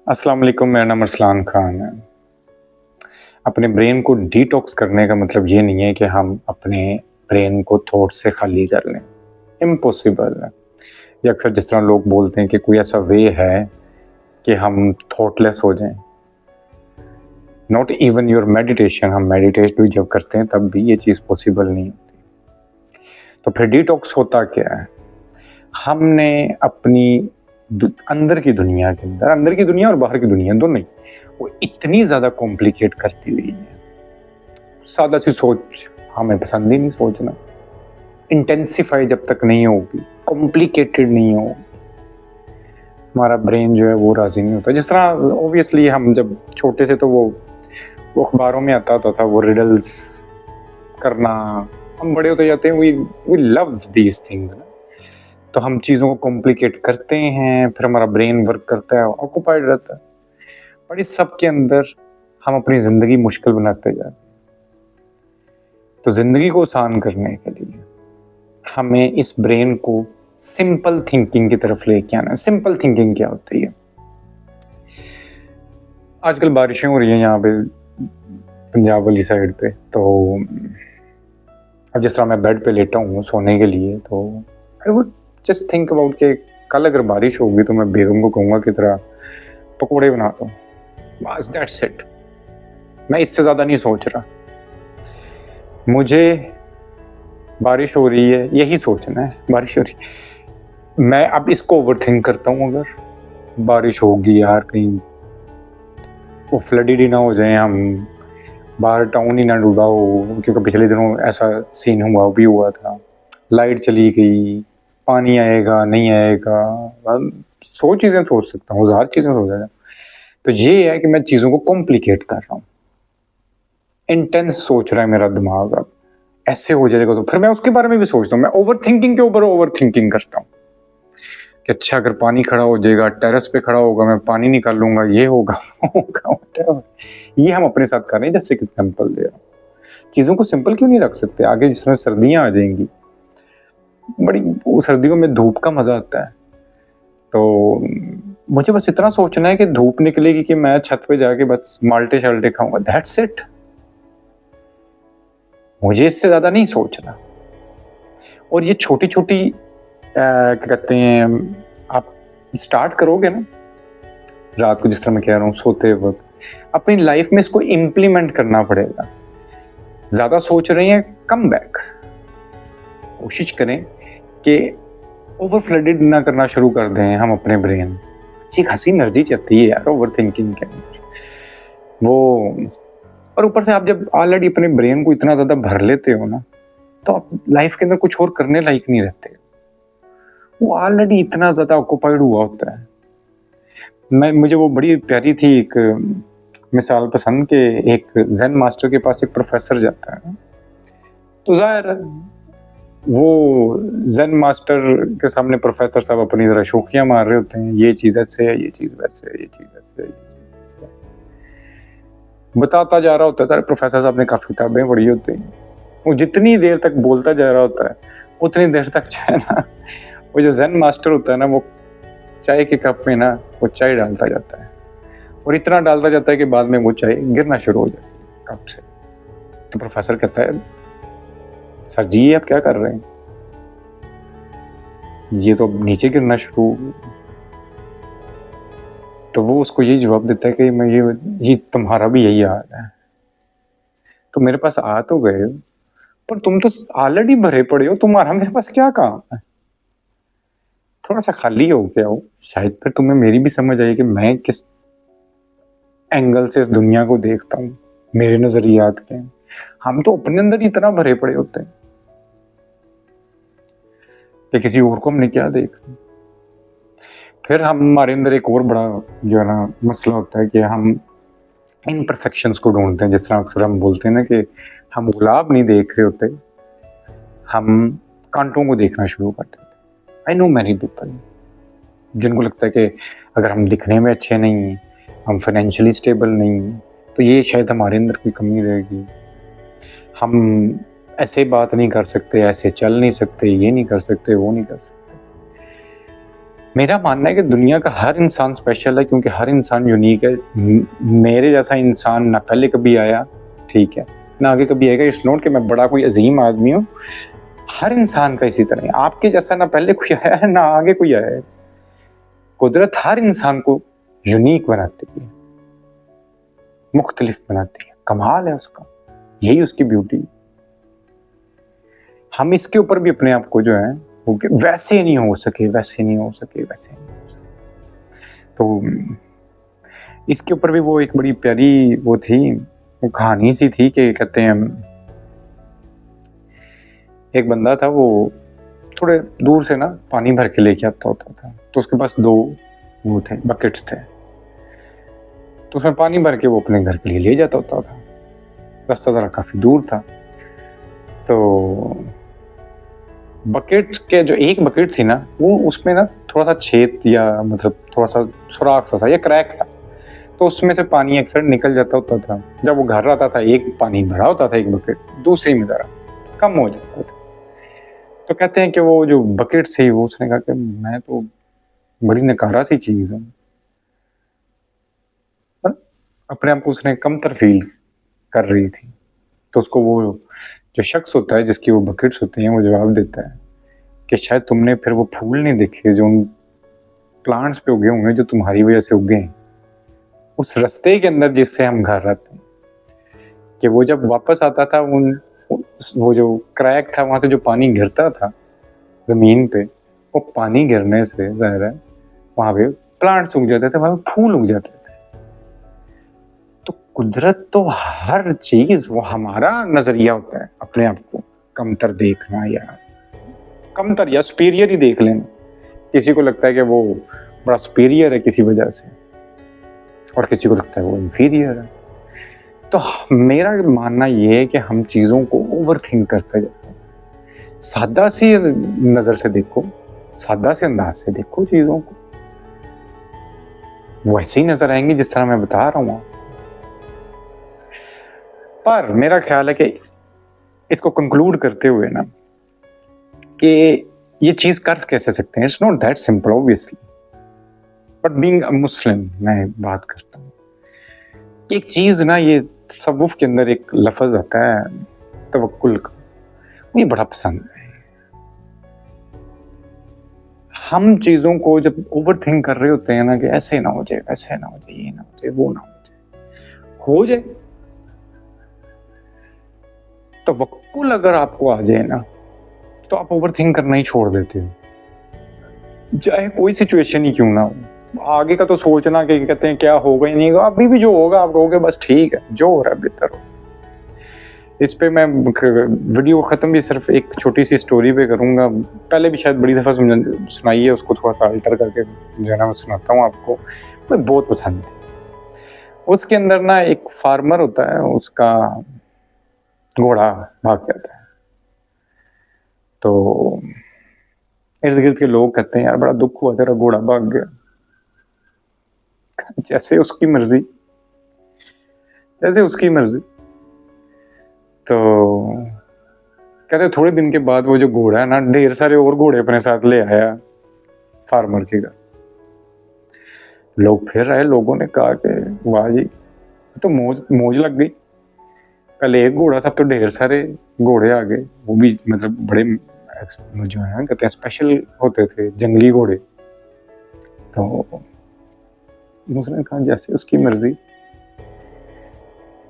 अस्सलाम वालेकुम, मेरा नाम अरसलान खान है। अपने ब्रेन को डिटॉक्स करने का मतलब ये नहीं है कि हम अपने ब्रेन को थॉट से खाली कर लें, इम्पॉसिबल है। या अक्सर जिस तरह लोग बोलते हैं कि कोई ऐसा वे है कि हम थॉटलेस हो जाएं। नॉट इवन योर मेडिटेशन, हम मेडिटेट भी जब करते हैं तब भी ये चीज़ पॉसिबल नहीं होती। तो फिर डिटॉक्स होता क्या है? हमने अपनी अंदर की दुनिया के अंदर की दुनिया और बाहर की दुनिया दोनों ही वो इतनी ज़्यादा कॉम्प्लिकेट करती हुई है। सादा सी सोच हमें पसंद ही नहीं सोचना। इंटेंसिफाई जब तक नहीं होगी, कॉम्प्लिकेटेड नहीं होगी, हमारा ब्रेन जो है वो राजी नहीं होता। जिस तरह ऑब्वियसली हम जब छोटे से तो वो अखबारों में आता होता था वो रिडल्स करना। हम बड़े होते जाते हैं, वी लव दीज थिंग्स। तो हम चीज़ों को कॉम्प्लिकेट करते हैं, फिर हमारा ब्रेन वर्क करता है, ऑक्यूपाइड रहता है। पर इस सब के अंदर हम अपनी ज़िंदगी मुश्किल बनाते जाते हैं। तो ज़िंदगी को आसान करने के लिए हमें इस ब्रेन को सिंपल थिंकिंग की तरफ लेके आना है। सिंपल थिंकिंग क्या होती है? आजकल बारिशें हो रही हैं यहाँ पे पंजाब वाली साइड पे, तो अब जिस तरह मैं बेड पे लेटा हूँ सोने के लिए, तो I would just think about कि कल अगर बारिश होगी तो मैं बेगम को कहूँगा कि तरह पकौड़े बना दो, बस दैट्स इट। मैं इससे ज़्यादा नहीं सोच रहा। मुझे बारिश हो रही है यही सोचना है, बारिश हो रही है। मैं अब इसको ओवर थिंक करता हूँ, अगर बारिश होगी यार कहीं वो फ्लडेड ही ना हो जाए, हम बाहर टाउन ही ना डूबा हो, क्योंकि पिछले दिनों ऐसा सीन भी हुआ था। लाइट चली गई, पानी आएगा नहीं आएगा, 100 चीज़ें सोच सकता हूँ, 1000 चीज़ें सोच सकता हूँ। तो ये है कि मैं चीज़ों को कॉम्प्लिकेट कर रहा हूँ, इंटेंस सोच रहा है मेरा दिमाग। अब ऐसे हो जाएगा तो फिर मैं उसके बारे में भी सोचता हूँ। मैं ओवर थिंकिंग के ऊपर ओवर थिंकिंग करता हूँ कि अच्छा अगर पानी खड़ा हो जाएगा, टेरेस पे खड़ा होगा, मैं पानी निकाल लूंगा, ये होगा वो होगा। ये हम अपने साथ कर रहे हैं। जैसे कि सिंपल दे रहा हूँ, चीज़ों को सिंपल क्यों नहीं रख सकते? आगे जिसमें सर्दियाँ आ जाएंगी, बड़ी सर्दियों में धूप का मज़ा आता है। तो मुझे बस इतना सोचना है कि धूप निकलेगी कि मैं छत पे जाके बस माल्टे शाल्टे खाऊंगा, दैट्स इट। मुझे इससे ज़्यादा नहीं सोचना। और ये छोटी छोटी क्या कहते हैं, आप स्टार्ट करोगे ना रात को, जिस तरह मैं कह रहा हूँ सोते वक्त, अपनी लाइफ में इसको इम्प्लीमेंट करना पड़ेगा। ज़्यादा सोच रहे हैं, कम बैक, कोशिश करें कि ओवर फ्लडेड ना करना शुरू कर दें हम अपने ब्रेन। अच्छी खासी एनर्जी चाहती है यार ओवर थिंकिंग के अंदर वो। और ऊपर से आप जब ऑलरेडी अपने ब्रेन को इतना ज़्यादा भर लेते हो ना, तो आप लाइफ के अंदर कुछ और करने लायक नहीं रहते। वो ऑलरेडी इतना ज़्यादा ऑक्यूपाइड हुआ होता है। मुझे वो बड़ी प्यारी थी एक मिसाल पसंद के, एक ज़ेन मास्टर के पास एक प्रोफेसर जाता है, तो ज़ाहिर वो ज़ेन मास्टर के सामने प्रोफेसर साहब अपनी ज़रा शोखियाँ मार रहे होते हैं, ये चीज़ ऐसे है, ये चीज़ वैसे है, ये चीज़ ऐसे है, बताता जा रहा होता है। प्रोफेसर साहब ने काफ़ी किताबें पढ़ी होती हैं। वो जितनी देर तक बोलता जा रहा होता है उतनी देर तक जो है ना, वो जो ज़ेन मास्टर होता है ना, वो चाय के कप में ना वो चाय डालता जाता है, और इतना डालता जाता है कि बाद में वो चाय गिरना शुरू हो जाती है कप से। तो प्रोफेसर कहता है, सर जी आप क्या कर रहे हैं, ये तो नीचे गिरना शुरू हो गया। तो वो उसको यही जवाब देता है कि मैं ये तुम्हारा भी यही हाल है। तो मेरे पास आ तो गए हो, पर तुम तो ऑलरेडी भरे पड़े हो, तुम्हारा मेरे पास क्या काम है? थोड़ा सा खाली हो गया हो, शायद फिर तुम्हें मेरी भी समझ आई कि मैं किस एंगल से इस दुनिया को देखता हूँ, मेरे नजरियात के। हम तो अपने अंदर ही इतना भरे पड़े होते हैं कि किसी और को हमने क्या देखा। फिर हमारे अंदर एक और बड़ा जो है ना मसला होता है कि हम इनपरफेक्शंस को ढूंढते हैं। जिस तरह अक्सर हम बोलते हैं ना कि हम गुलाब नहीं देख रहे होते, हम कांटों को देखना शुरू कर देते हैं। आई नो मैनी पीपल जिनको लगता है कि अगर हम दिखने में अच्छे नहीं हैं, हम फाइनेंशियली स्टेबल नहीं हैं, तो ये शायद हमारे अंदर कोई कमी रहेगी। हम ऐसे बात नहीं कर सकते, ऐसे चल नहीं सकते, ये नहीं कर सकते, वो नहीं कर सकते। मेरा मानना है कि दुनिया का हर इंसान स्पेशल है, क्योंकि हर इंसान यूनिक है। मेरे जैसा इंसान ना पहले कभी आया, ठीक है, ना आगे कभी आएगा। इट्स नॉट कि मैं बड़ा कोई अजीम आदमी हूँ, हर इंसान का इसी तरह है। आपके जैसा ना पहले कोई आया है ना आगे कोई आया है। कुदरत हर इंसान को यूनिक बनाती है, मुख्तलिफ बनाती है, कमाल है उसका, यही उसकी ब्यूटी। हम इसके ऊपर भी अपने आप को जो है वो कि वैसे नहीं हो सके, वैसे नहीं हो सके, वैसे नहीं हो सके। तो इसके ऊपर भी वो एक बड़ी प्यारी वो थी, वो कहानी सी थी कि कहते हैं एक बंदा था, वो थोड़े दूर से ना पानी भर के लेके आता होता था। तो उसके पास 2 वो थे, बकेट्स थे। तो उसमें पानी भर के वो अपने घर के लिए ले जाता होता था। रास्ता जरा काफी दूर था। तो बकेट के जो एक बकेट थी ना, वो उसमें ना थोड़ा सा छेद या मतलब थोड़ा सा सुराख सा था या क्रैक था। तो उसमें से पानी अक्सर निकल जाता होता था। जब वो घर आता था, एक पानी भरा होता था एक बकेट, दूसरी में जरा कम हो जाता था। तो कहते हैं कि वो जो बकेट थी वो उसने कहा कि मैं तो बड़ी नकारा सी चीज हूँ। अपने आप को उसने कमतर फील कर रही थी। तो उसको वो जो शख्स होता है जिसकी वो बकेट्स होती हैं, वो जवाब देता है कि शायद तुमने फिर वो फूल नहीं देखे जो उन प्लांट्स पे उगे होंगे जो तुम्हारी वजह से उगे हैं, उस रास्ते के अंदर जिससे हम घर आते हैं। कि वो जब वापस आता था, वो जो क्रैक था वहां से जो पानी गिरता था जमीन पे, वो पानी गिरने से जाहिर है वहां पे प्लांट्स उग जाते थे, वहां पे फूल उग जाते थे। तो कुदरत तो हर चीज, वो हमारा नजरिया होता है अपने आप को कमतर देखना या कमतर या सुपीरियर ही देख लेना। किसी को लगता है कि वो बड़ा सुपीरियर है किसी वजह से, और किसी को लगता है वो इंफीरियर है। तो मेरा मानना ये है कि हम चीजों को ओवर थिंक करते जाते हैं। सादा सी नजर से देखो, सादा से अंदाज से देखो चीजों को, वैसे ही नजर आएंगी जिस तरह मैं बता रहा हूँ। पर मेरा ख्याल है कि इसको कंक्लूड करते हुए ना कि ये चीज कर कैसे सकते हैं, it's not that simple obviously, but being a Muslim मैं बात करता हूँ। एक चीज ना, ये तसव्वुफ के अंदर एक लफ्ज आता है तवक्कुल का, मुझे बड़ा पसंद है। हम चीजों को जब ओवर थिंक कर रहे होते हैं ना कि ऐसे ना हो जाए, वैसे ना हो जाए, ये ना हो जाए, वो ना हो जाए, तवक्कुल अगर आपको आ जाए ना, तो आप ओवर थिंक करना ही छोड़ देते हो। चाहे कोई सिचुएशन ही क्यों ना हो। आगे का तो सोचना कि कहते हैं क्या होगा ही नहीं होगा, अभी भी जो होगा आप कहोगे बस ठीक है, जो हो रहा है बेहतर हो। इस पे मैं वीडियो खत्म भी सिर्फ एक छोटी सी स्टोरी पे करूंगा। पहले भी शायद बड़ी दफा सुनाई है, उसको थोड़ा सा अल्टर करके जो है ना मैं सुनाता हूँ आपको, मुझे बहुत पसंद है। उसके अंदर ना एक फार्मर होता है, उसका घोड़ा भाग जाता है। तो इर्द गिर्द के लोग कहते हैं यार बड़ा दुख हुआ, तेरा घोड़ा भाग गया। जैसे उसकी मर्जी, जैसे उसकी मर्जी। तो कहते थोड़े दिन के बाद वो जो घोड़ा है ना, ढेर सारे और घोड़े अपने साथ ले आया फार्मर के घर। लोग फिर आए, लोगों ने कहा कि वाह जी, तो मौज लग गई। पहले एक घोड़ा था, तो ढेर सारे घोड़े आ गए, वो भी मतलब बड़े जो है कहते हैं स्पेशल होते थे, जंगली घोड़े। तो उसने कहा जैसे उसकी मर्जी।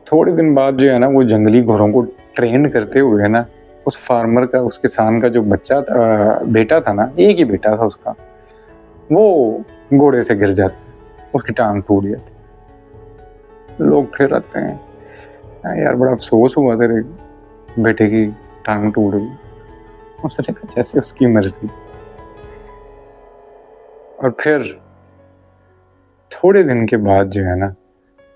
थोड़े दिन बाद जो है ना, वो जंगली घोड़ों को ट्रेन करते हुए ना, उस फार्मर का, उस किसान का जो बच्चा था, बेटा था ना, एक ही बेटा था उसका, वो घोड़े से गिर जाता, उसकी टांग टूट जाती। लोग फिर आते हैं यार बड़ा अफसोस हुआ तेरे बेटे की टांग टूट गई। उसने कहा जैसे उसकी मर्जी। और फिर थोड़े दिन के बाद जो है ना,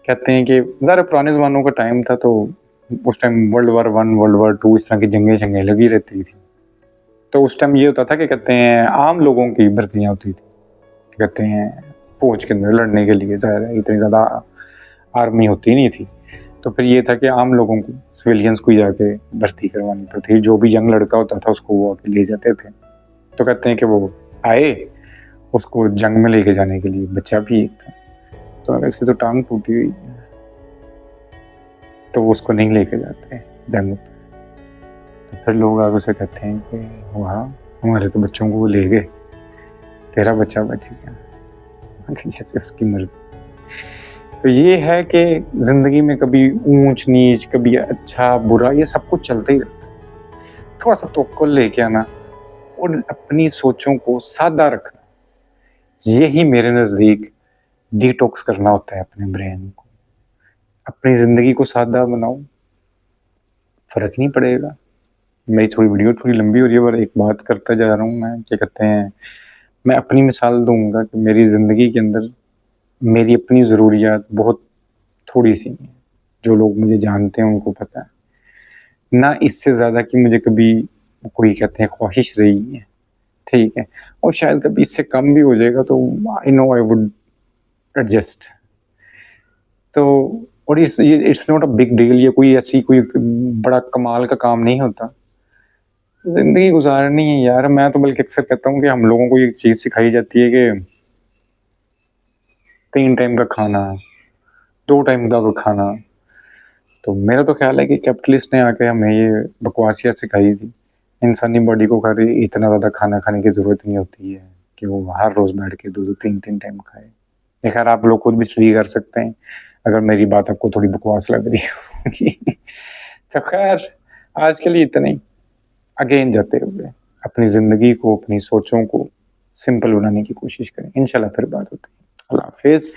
कहते हैं कि ज़रा पुराने ज़मानों का टाइम था, तो उस time world war 1 world war 2 इस तरह की जंगें लगी रहती थी। तो उस टाइम ये होता था कि कहते हैं आम लोगों की भर्तियाँ होती थी, कहते हैं फौज के अंदर लड़ने के लिए। ज़ाहिर है इतनी ज़्यादा आर्मी होती नहीं थी, तो फिर ये था कि आम लोगों को, सिविलियंस को जाके भर्ती करवानी पड़ती थी। जो भी यंग लड़का होता था उसको वो आके ले जाते थे। तो कहते हैं कि वो आए उसको जंग में लेके जाने के लिए, बच्चा भी एक था। तो अगर इसकी तो टांग टूटी हुई है तो उसको नहीं लेके जाते जंग पे। तो फिर लोग आगे से कहते हैं कि वहाँ हमारे तो बच्चों को वो ले गए, तेरा बच्चा बच गया। जैसे उसकी मर्जी। तो ये है कि जिंदगी में कभी ऊंच नीच, कभी अच्छा बुरा, ये सब कुछ चलता ही रहता है। थोड़ा सा तवक्कुल लेके आना और अपनी सोचों को सादा रखना, यही मेरे नज़दीक डिटॉक्स करना होता है अपने ब्रेन को। अपनी ज़िंदगी को सादा बनाओ, फ़र्क नहीं पड़ेगा। मेरी थोड़ी वीडियो थोड़ी लंबी हो रही है, पर एक बात करता जा रहा हूँ मैं, क्या कहते हैं, मैं अपनी मिसाल दूंगा कि मेरी ज़िंदगी के अंदर मेरी अपनी ज़रूरियात बहुत थोड़ी सी हैं। जो लोग मुझे जानते हैं उनको पता है ना, इससे ज़्यादा कि मुझे कभी कोई कहते हैं ख्वाहिश रही है, ठीक है। और शायद कभी इससे कम भी हो जाएगा तो I know I would adjust. तो और ये it's not a big deal, ये कोई ऐसी कोई बड़ा कमाल का काम नहीं होता। जिंदगी गुजारनी है यार। मैं तो बल्कि अक्सर कहता हूँ कि हम लोगों को ये चीज़ सिखाई जाती है कि 3 टाइम का खाना, 2 टाइम का खाना। तो मेरा तो ख्याल है कि कैपिटलिस्ट ने आके हमें ये बकवासियत सिखाई थी। इंसानी बॉडी को खैर इतना ज़्यादा खाना खाने की ज़रूरत नहीं होती है कि वो हर रोज़ बैठ के 2-2 3-3 टाइम खाए। ये खैर आप लोग खुद भी स्टडी कर सकते हैं अगर मेरी बात आपको थोड़ी बकवास लग रही होगी। तो खैर आज के लिए इतना ही। अगेन जाते हुए अपनी ज़िंदगी को, अपनी सोचों को सिंपल बनाने की कोशिश करें। इंशाल्लाह फिर बात होती है। अल्लाह हाफ़िज़।